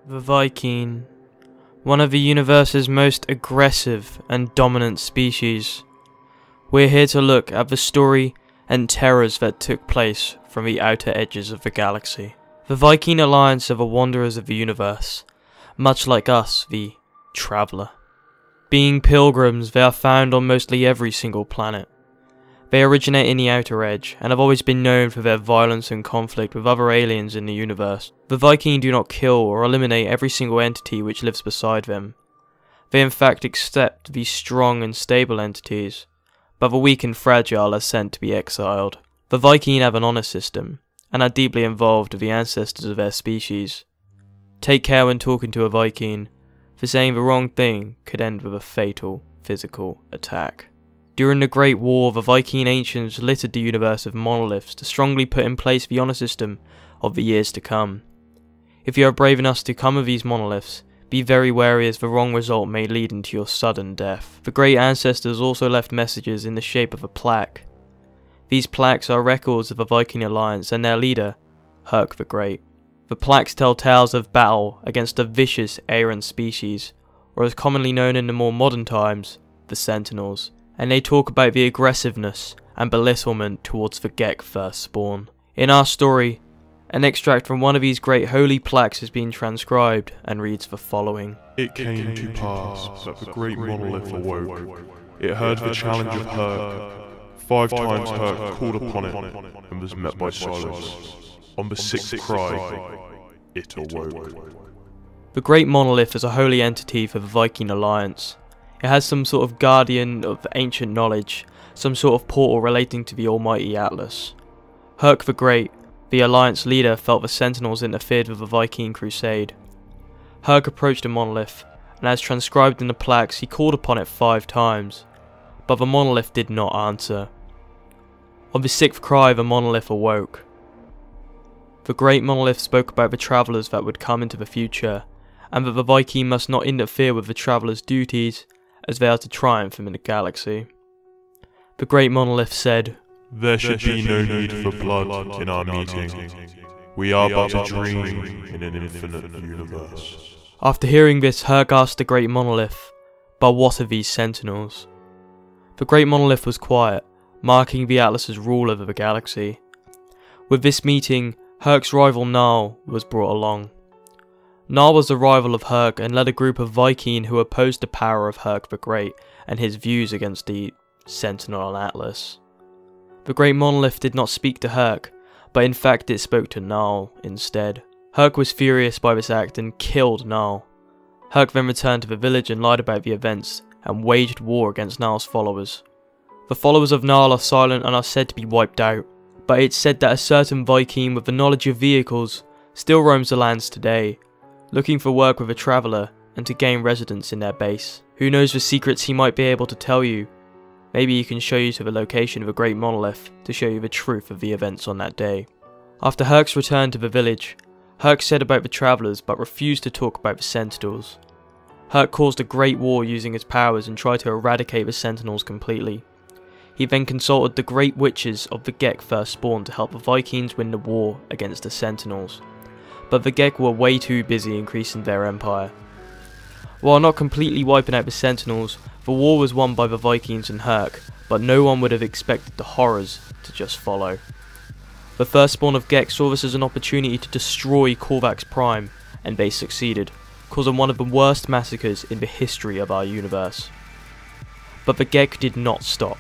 The Vy'Keen, one of the universe's most aggressive and dominant species. We're here to look at the story and terrors that took place from the outer edges of the galaxy. The Vy'Keen Alliance are the wanderers of the universe, much like us, the traveller. Being pilgrims, they are found on mostly every single planet. They originate in the outer edge, and have always been known for their violence and conflict with other aliens in the universe. The Vy'Keen do not kill or eliminate every single entity which lives beside them. They in fact accept these strong and stable entities, but the weak and fragile are sent to be exiled. The Vy'Keen have an honour system, and are deeply involved with the ancestors of their species. Take care when talking to a Vy'Keen, for saying the wrong thing could end with a fatal physical attack. During the Great War, the Vy'Keen ancients littered the universe with monoliths to strongly put in place the honour system of the years to come. If you are brave enough to come with these monoliths, be very wary as the wrong result may lead into your sudden death. The great ancestors also left messages in the shape of a plaque. These plaques are records of the Vy'Keen Alliance and their leader, Herk the Great. The plaques tell tales of battle against a vicious errant species, or as commonly known in the more modern times, the Sentinels. And they talk about the aggressiveness and belittlement towards the Gek firstborn. In our story, an extract from one of these great holy plaques has been transcribed and reads the following. It came to pass that the great monolith awoke. It heard the challenge of Herk. 5 times Herk called upon it and was met by silence. On the 6th cry, it awoke. The great monolith is a holy entity for the Vy'Keen Alliance. It has some sort of guardian of ancient knowledge, some sort of portal relating to the almighty Atlas. Herk the Great, the Alliance leader, felt the Sentinels interfered with the Vy'Keen crusade. Herk approached the monolith, and as transcribed in the plaques, he called upon it 5 times, but the monolith did not answer. On the 6th cry, the monolith awoke. The great monolith spoke about the travellers that would come into the future, and that the Vy'Keen must not interfere with the travellers' duties, as they are to triumph in the galaxy. The great monolith said, There should be no need for blood in our meeting. We are but a dream in an infinite universe. After hearing this, Herk asked the great monolith, but what are these Sentinels? The great monolith was quiet, marking the Atlas's rule over the galaxy. With this meeting, Herk's rival Nal was brought along. Nal was the rival of Herk and led a group of Vy'Keen who opposed the power of Herk the Great and his views against the Sentinel and Atlas. The great monolith did not speak to Herk, but in fact it spoke to Nal instead. Herk was furious by this act and killed Nal. Herk then returned to the village and lied about the events and waged war against Nal's followers. The followers of Nal are silent and are said to be wiped out, but it's said that a certain Vy'Keen with the knowledge of vehicles still roams the lands today, looking for work with a traveller and to gain residence in their base. Who knows the secrets he might be able to tell you? Maybe he can show you to the location of a great monolith to show you the truth of the events on that day. After Herk's return to the village, Herk said about the travellers but refused to talk about the Sentinels. Herk caused a great war using his powers and tried to eradicate the Sentinels completely. He then consulted the great witches of the Gek firstborn to help the Vy'Keens win the war against the Sentinels. But the Gek were way too busy increasing their empire. While not completely wiping out the Sentinels, the war was won by the Vy'Keens and Herk, but no one would have expected the horrors to just follow. The firstborn of Gek saw this as an opportunity to destroy Korvax Prime, and they succeeded, causing one of the worst massacres in the history of our universe. But the Gek did not stop.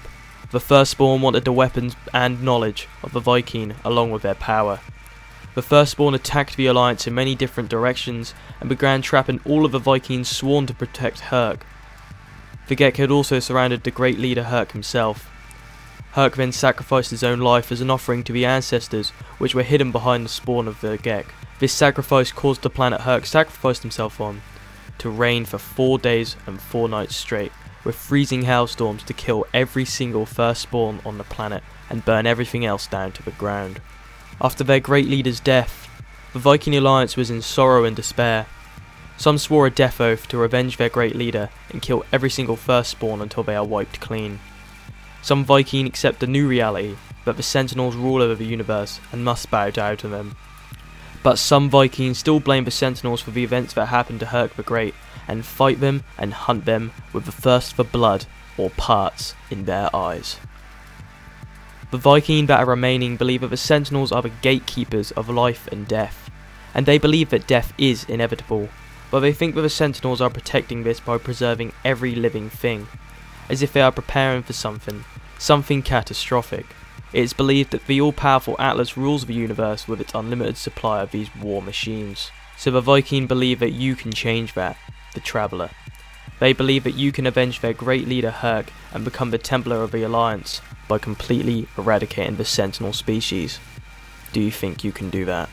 The firstborn wanted the weapons and knowledge of the Vy'Keen along with their power. The firstborn attacked the Alliance in many different directions and began trapping all of the Vy'Keens sworn to protect Herk. The Gek had also surrounded the great leader Herk himself. Herk then sacrificed his own life as an offering to the ancestors which were hidden behind the spawn of the Gek. This sacrifice caused the planet Herk sacrificed himself on to reign for 4 days and 4 nights straight, with freezing hailstorms to kill every single firstborn on the planet and burn everything else down to the ground. After their great leader's death, the Vy'Keen Alliance was in sorrow and despair. Some swore a death oath to revenge their great leader and kill every single firstborn until they are wiped clean. Some Vy'Keen accept the new reality that the Sentinels rule over the universe and must bow down to them. But some Vy'Keen still blame the Sentinels for the events that happened to Herk the Great, and fight them and hunt them with the thirst for blood or parts in their eyes. The Vy'Keen that are remaining believe that the Sentinels are the gatekeepers of life and death, and they believe that death is inevitable, but they think that the Sentinels are protecting this by preserving every living thing, as if they are preparing for something catastrophic. It is believed that the all-powerful Atlas rules the universe with its unlimited supply of these war machines. So the Vy'Keen believe that you can change that, the Traveller. They believe that you can avenge their great leader Herk and become the Templar of the Alliance by completely eradicating the Sentinel species. Do you think you can do that?